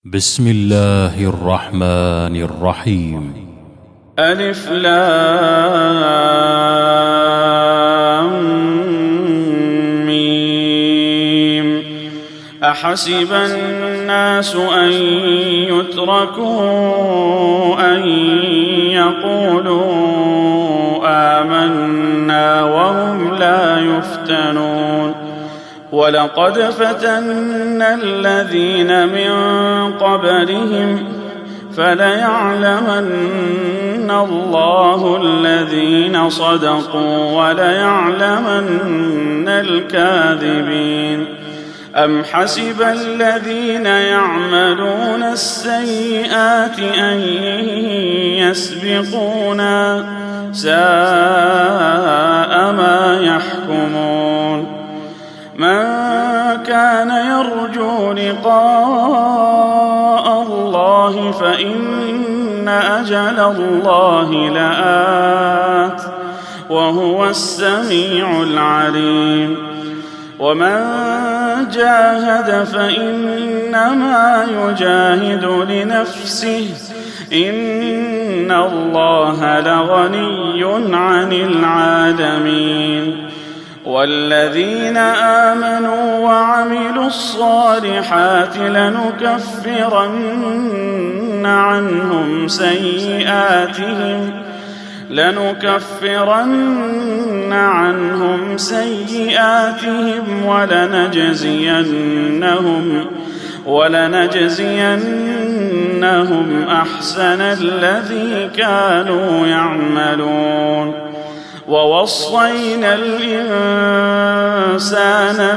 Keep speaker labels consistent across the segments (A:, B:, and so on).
A: بسم الله الرحمن الرحيم.
B: ألف لام ميم. أحسب الناس أن يتركوا أن يقولوا آمنا وهم لا يفتنون. ولقد فتنا الذين من قبلهم فليعلمن الله الذين صدقوا وليعلمن الكاذبين. أم حسب الذين يعملون السيئات أن يسبقونا ساء ما يحكمون. من كان يرجو لقاء الله فإن أجل الله لآت وهو السميع العليم. ومن جاهد فإنما يجاهد لنفسه إن الله لغني عن العالمين. والذين آمنوا وعملوا الصالحات لنكفرن عنهم سيئاتهم ولنجزينهم أحسن الذي كانوا يعملون. ووصينا الإنسان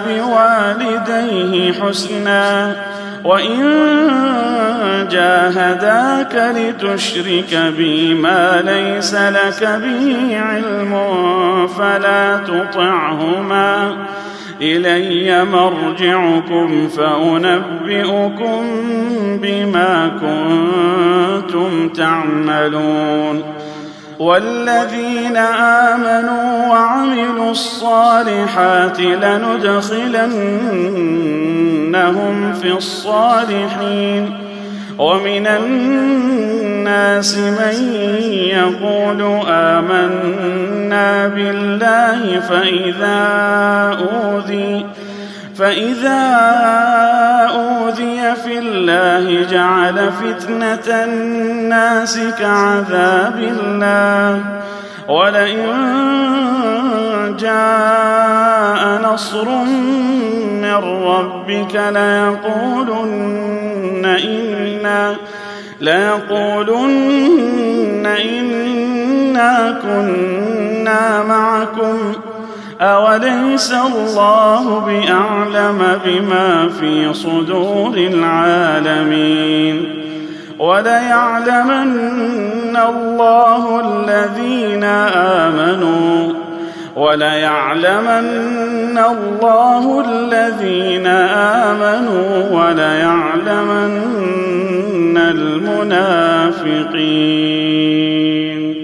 B: بوالديه حسنا وإن جاهداك لتشرك بي ما ليس لك به علم فلا تطعهما إلي مرجعكم فأنبئكم بما كنتم تعملون. والذين آمنوا وعملوا الصالحات لندخلنهم في الصالحين. ومن الناس من يقول آمنا بالله فإذا أوذي في الله جعل فتنة الناس كعذاب الله ولئن جاء نصر من ربك ليقولن إنا كنا معكم أوليس الله بأعلم بما في صدور العالمين. وليعلمن الله الذين آمنوا وليعلمن المنافقين.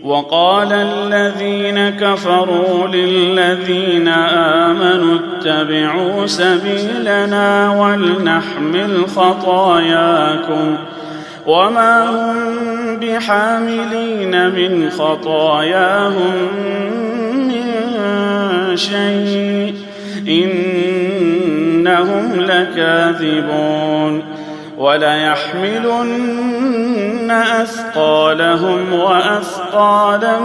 B: وقال الذين كفروا للذين آمنوا اتبعوا سبيلنا ولنحمل خطاياكم وما هم بحاملين من خطاياهم من شيء إنهم لكاذبون. وليحملن أثقالهم وأثقالا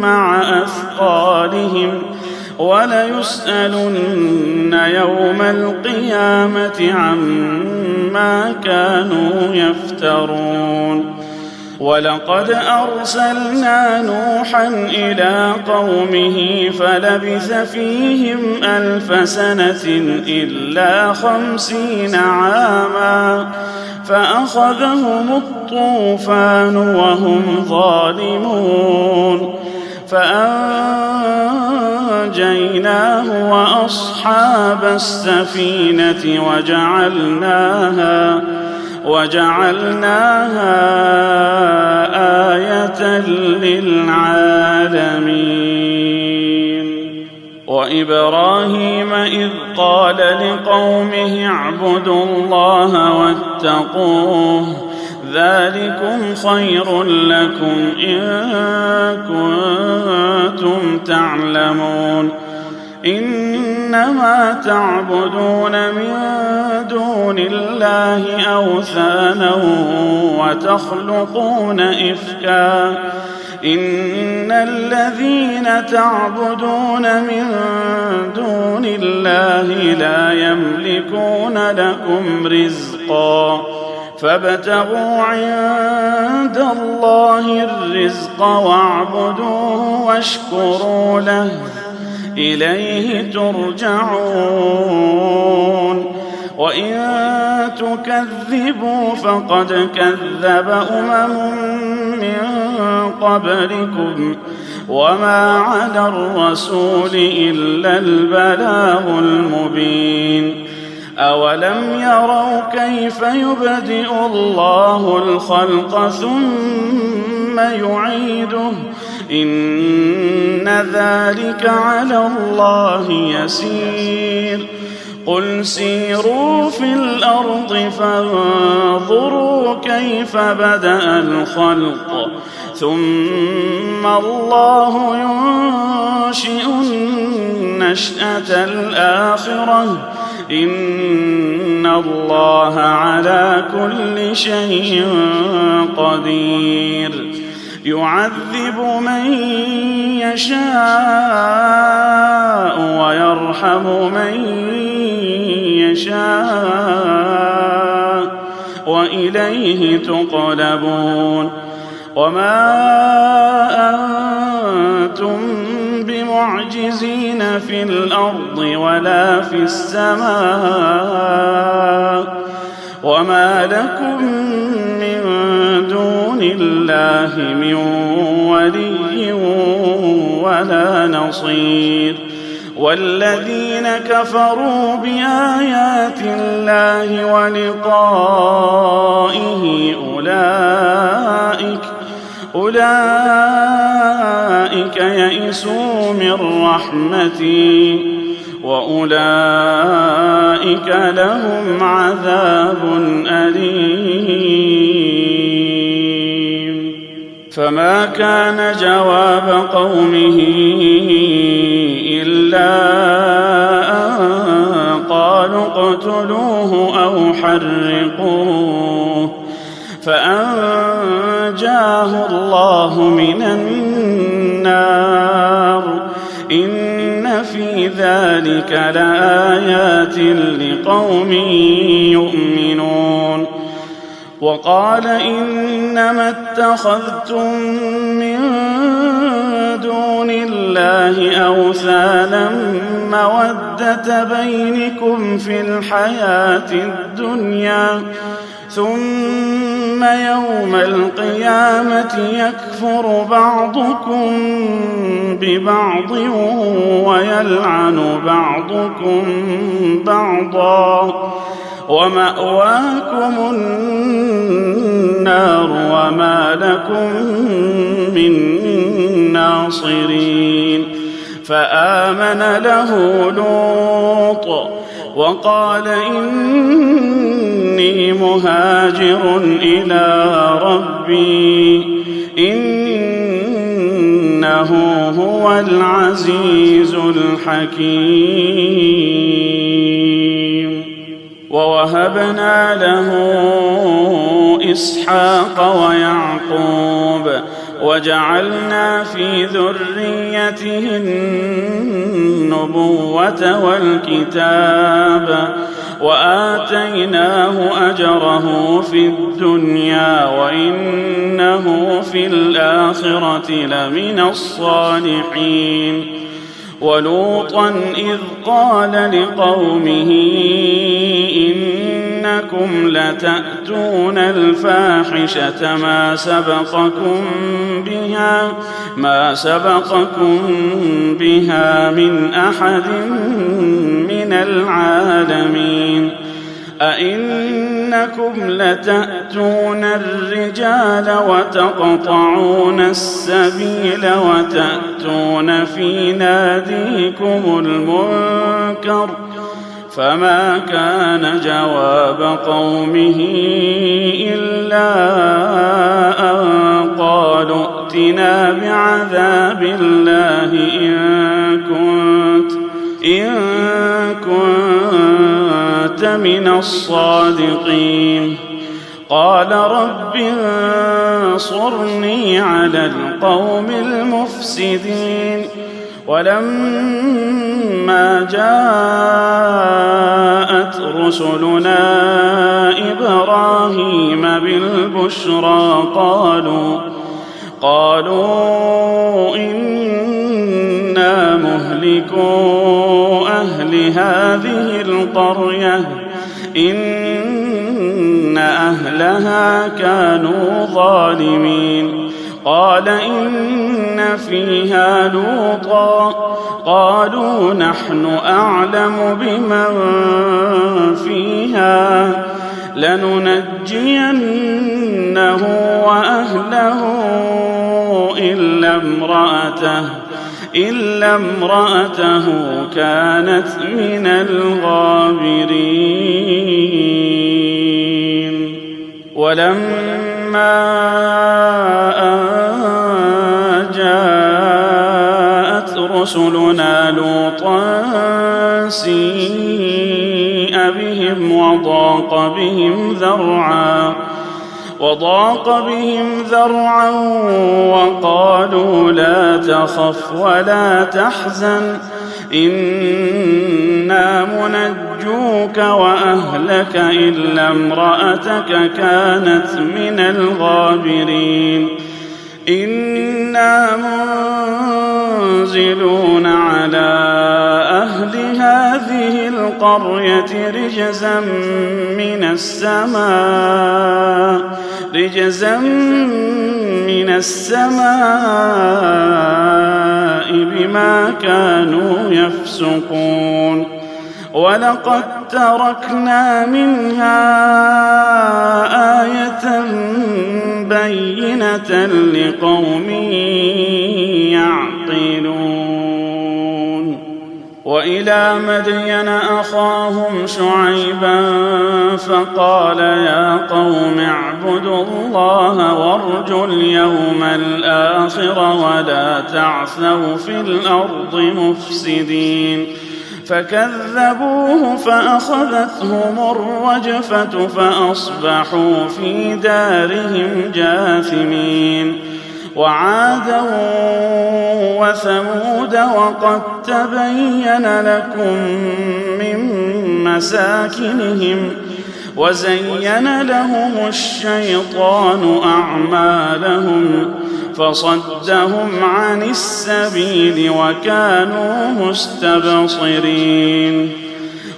B: مع أثقالهم وليسألن يوم القيامة عما كانوا يفترون. ولقد أرسلنا نوحا إلى قومه فلبث فيهم 1000 سنة إلا 50 عاما فأخذهم الطوفان وهم ظالمون فأنجيناه وأصحاب السفينة وجعلناها آية للعالمين. وإبراهيم إذ قال لقومه اعبدوا الله واتقوه ذلكم خير لكم إن كنتم تعلمون إنما تعبدون من دون الله أوثانا وتخلقون إفكا إن الذين تعبدون من دون الله لا يملكون لكم رزقا فابتغوا عند الله الرزق واعبدوه واشكروا له إليه ترجعون وإن تكذبوا فقد كذب من قبلكم وما على الرسول إلا البلاغ المبين أولم يروا كيف يبدئ الله الخلق ثم يعيده إن ذلك على الله يسير قل سيروا في الأرض فانظروا كيف بدأ الخلق ثم الله ينشئ النشأة الآخرة إن الله على كل شيء قدير يعذب من يشاء ويرحم من يشاء وإليه تقلبون وما أنتم بمعجزين في الأرض ولا في السماء وما لكم من دون الله من ولي ولا نصير والذين كفروا بآيات الله ولقائه أولئك يئسوا من رحمتي وأولئك لهم عذاب أليم فما كان جواب قومه إلا أن قالوا اقتلوه أو حرقوه فأنجاه الله من النار إن في ذلك لآيات لقوم يؤمنون وقال إنما اتخذتم من دون الله أوثانا مودة بينكم في الحياة الدنيا ثم يوم القيامة يكفر بعضكم ببعض ويلعن بعضكم بعضا ومأواكم النار وما لكم من ناصرين فآمن له لوط وقال إني مهاجر إلى ربي إنه هو العزيز الحكيم ووهبنا له إسحاق ويعقوب وجعلنا في ذريته النبوة والكتاب وآتيناه أجره في الدنيا وإنه في الآخرة لمن الصالحين ولوطا إذ قال لقومه إنكم لتأتون الفاحشة ما سبقكم بها من أحد من العالمين أئنكم لتأتون الرجال وتقطعون السبيل وتأتون في ناديكم المنكر فما كان جواب قومه إلا أن قالوا ائتنا بعذاب الله إن كنت من الصادقين قال رب انصرني على القوم المفسدين ولما جاءت رسلنا إبراهيم بالبشرى قالوا إنا مهلكو أهل هذه القرية إن أهلها كانوا ظالمين قال إن فيها لوطا قالوا نحن أعلم بمن فيها لننجينه وأهله إلا امرأته كانت من الغابرين ولما أن جاءت رسلنا لوطا سيء بهم وضاق بهم ذرعا وقالوا لا تخف ولا تحزن إنا منجوك وأهلك إلا امرأتك كانت من الغابرين إنا منزلون على أهل هذه القرية رجزا من السماء بما كانوا يفسقون ولقد تركنا منها آية بينة لقوم يعقلون وإلى مدين أخاهم شعيبا فقال يا قوم اعبدوا الله وارجوا اليوم الآخر ولا تعثوا في الأرض مفسدين فكذبوه فأخذتهم الرجفة فأصبحوا في دارهم جاثمين وعادا وثمود وقد تبين لكم من مساكنهم وزين لهم الشيطان أعمالهم فصدهم عن السبيل وكانوا مستبصرين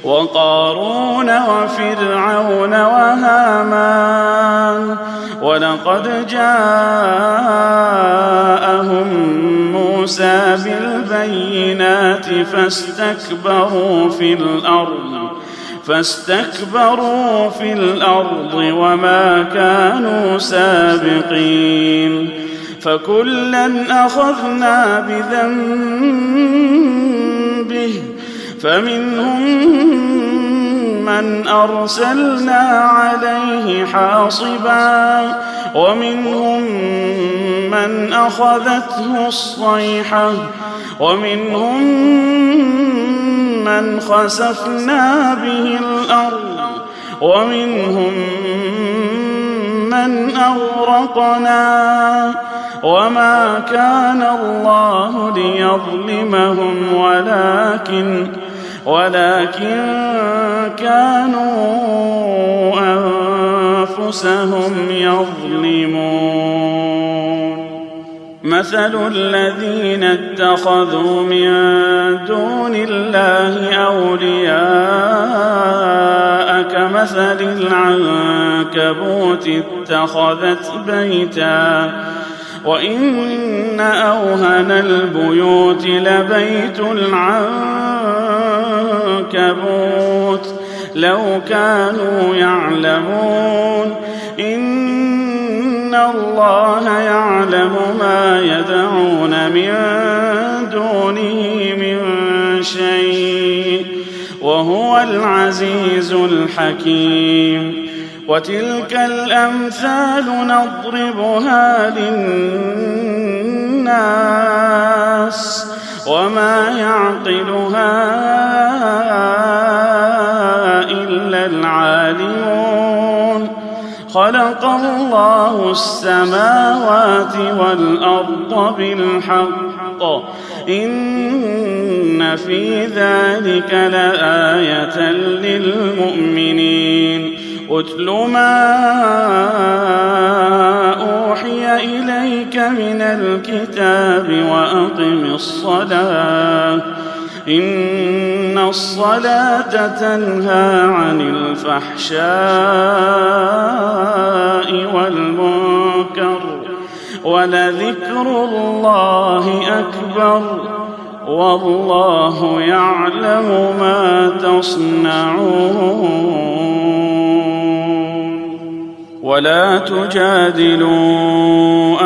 B: وقارون وفرعون وهامان ولقد جاءهم موسى بالبينات فاستكبروا في الأرض وما كانوا سابقين فكلا أخذنا بذنبه فمنهم من أرسلنا عليه حاصبا ومنهم من أخذته الصيحة ومنهم من خسفنا به الأرض ومنهم من أغرقنا وما كان الله ليظلمهم ولكن كانوا أنفسهم يظلمون مثل الذين اتخذوا من دون الله أولياء كمثل العنكبوت اتخذت بيتا وإن أوهن البيوت لو كانوا يعلمون. إن الله يعلم ما يدعون من دونه من شيء وهو العزيز الحكيم. وتلك الأمثال نضربها للناس وما يعقلها إلا العالمون. خلق الله السماوات والأرض بالحق إن في ذلك لآية للمؤمنين. أتل ما أوحي إليك من الكتاب وأقم الصلاة إن الصلاة تنهى عن الفحشاء والمنكر ولذكر الله أكبر والله يعلم ما تصنعون. ولا تجادلوا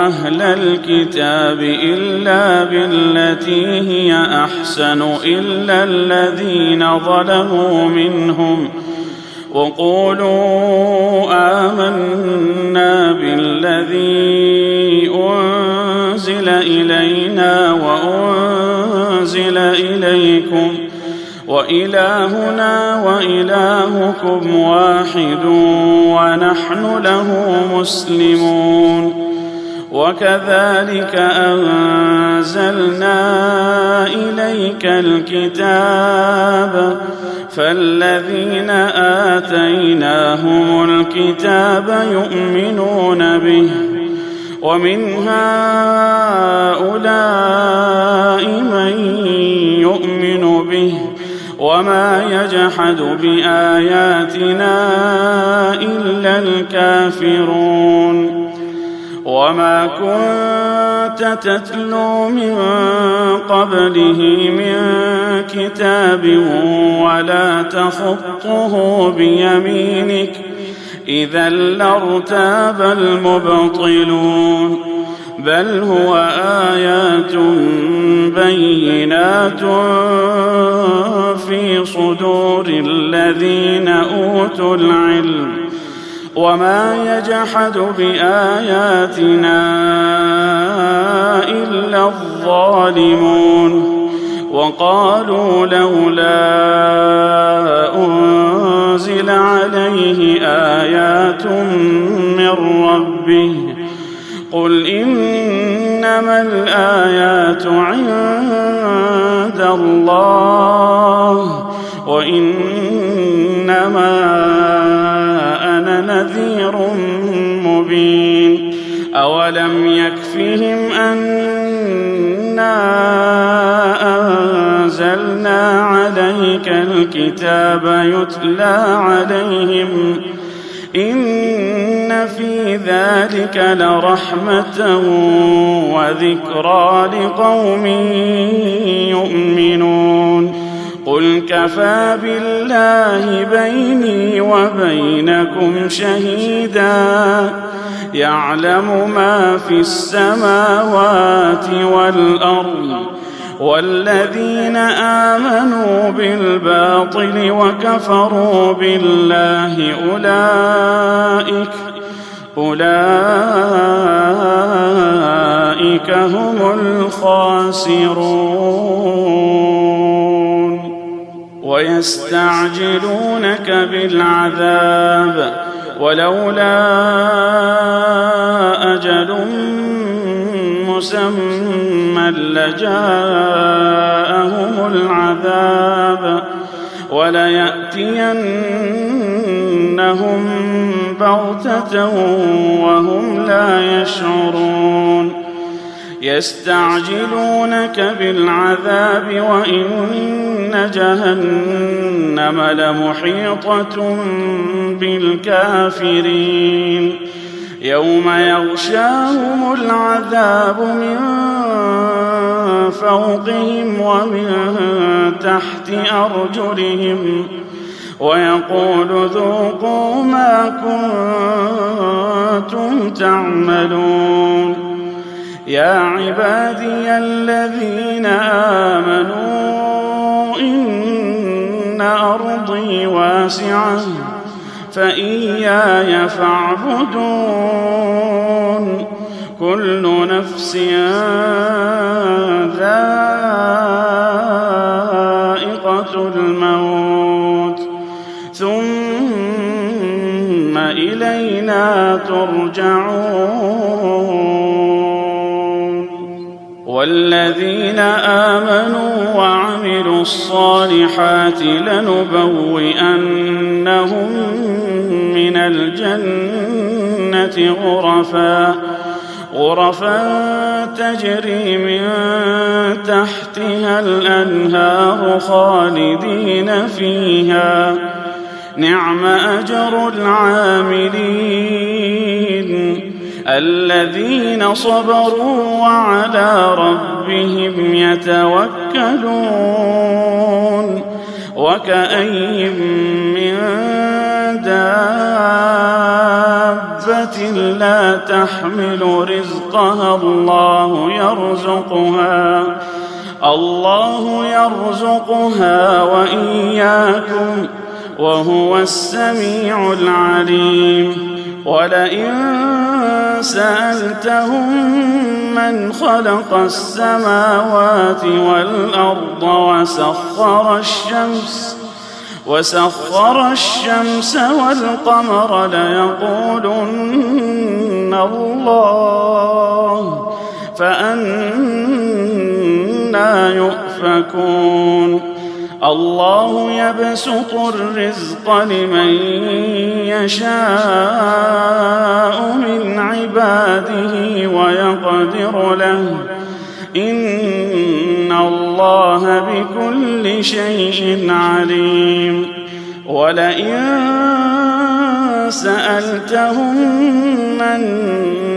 B: أهل الكتاب إلا بالتي هي أحسن إلا الذين ظلموا منهم وقولوا آمنا بالذي أنزل إلينا وأنزل إليكم وإلهنا وإلهكم واحد ونحن له مسلمون. وكذلك أنزلنا إليك الكتاب فالذين آتيناهم الكتاب يؤمنون به ومن هؤلاء من يؤمن به وما يجحد بآياتنا إلا الكافرون. وما كنت تتلو من قبله من كتاب ولا تخطه بيمينك إذا لارتاب المبطلون. بل هو آيات بينات في صدور الذين أوتوا العلم وما يجحد بآياتنا إلا الظالمون. وقالوا لولا أنزل عليه آيات من ربه قل إنما الآيات عند الله وإنما أنا نذير مبين. أولم يكفهم أنا أنزلنا عليك الكتاب يتلى عليهم إن في ذلك لرحمة وذكرى لقوم يؤمنون. قل كفى بالله بيني وبينكم شهيدا يعلم ما في السماوات والأرض والذين آمنوا بالباطل وكفروا بالله أولئك هم الخاسرون. ويستعجلونك بالعذاب ولولا أجل مسمى لجاءهم العذاب وليأتينهم بغتة وهم لا يشعرون. يستعجلونك بالعذاب وإن جهنم لمحيطة بالكافرين. يوم يغشاهم العذاب من فوقهم ومن تحت أرجلهم ويقول ذوقوا ما كنتم تعملون. يا عبادي الذين آمنوا إن أرضي واسعة فإياي فاعبدون. كل نفس ذائقة الموت ثم إلينا ترجعون. والذين آمنوا وعملوا الصالحات لنبوئنهم من الجنة غرفا تجري من تحتها الأنهار خالدين فيها نعم أجر العاملين الذين صبروا وعلى ربهم يتوكلون. وكأي من دابة لا تحمل رزقها الله يرزقها وإياكم وهو السميع العليم. ولئن سألتهم من خلق السماوات والأرض وسخر الشمس والقمر ليقولن الله فأنى يؤفكون. الله يبسط الرزق لمن يشاء من عباده ويقدر له إن الله بكل شيء عليم. ولئن سألتهم من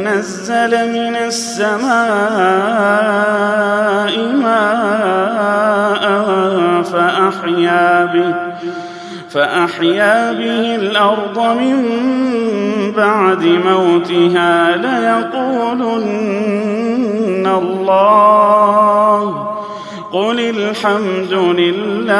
B: نزل من السماء ماء فأحيا به الأرض من بعد موتها ليقولن الله قل الحمد لله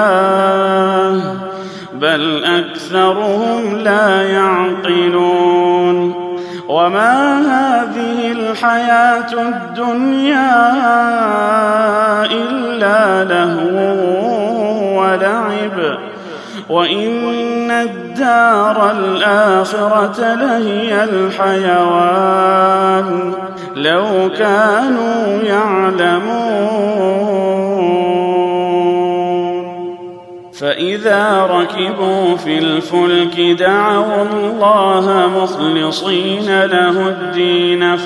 B: بل أكثرهم لا يعقلون. وما هذه الحياة الدنيا إلا لهو ولعب وإن الدار الآخرة لهي الحيوان لو كانوا يعلمون. فإذا ركبوا في الفلك دعوا الله مخلصين له الدين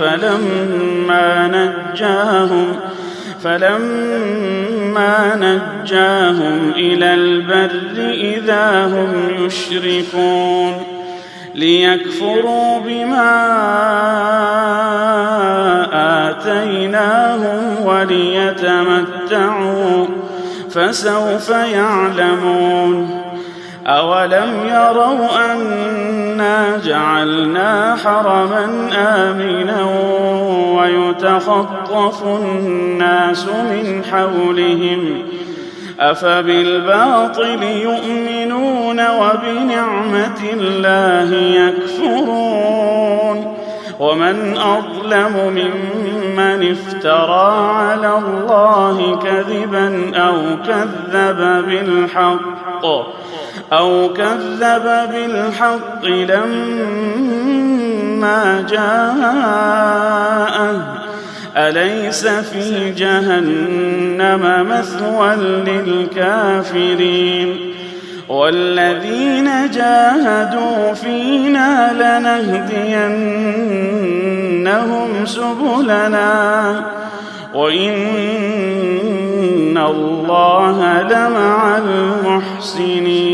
B: فلما نجاهم إلى البر إذا هم يشركون ليكفروا بما آتيناهم وليتمتعوا فسوف يعلمون. أولم يروا أنا جعلنا حرما آمنا ويتخطف الناس من حولهم أفبالباطل يؤمنون وبنعمة الله يكفرون. ومن أظلم ممن افترى على الله كذبا أو كذب بالحق لما جاءه أليس في جهنم مثوى للكافرين. والذين جاهدوا فينا لنهدينهم سبلنا وإن الله لمع المحسنين.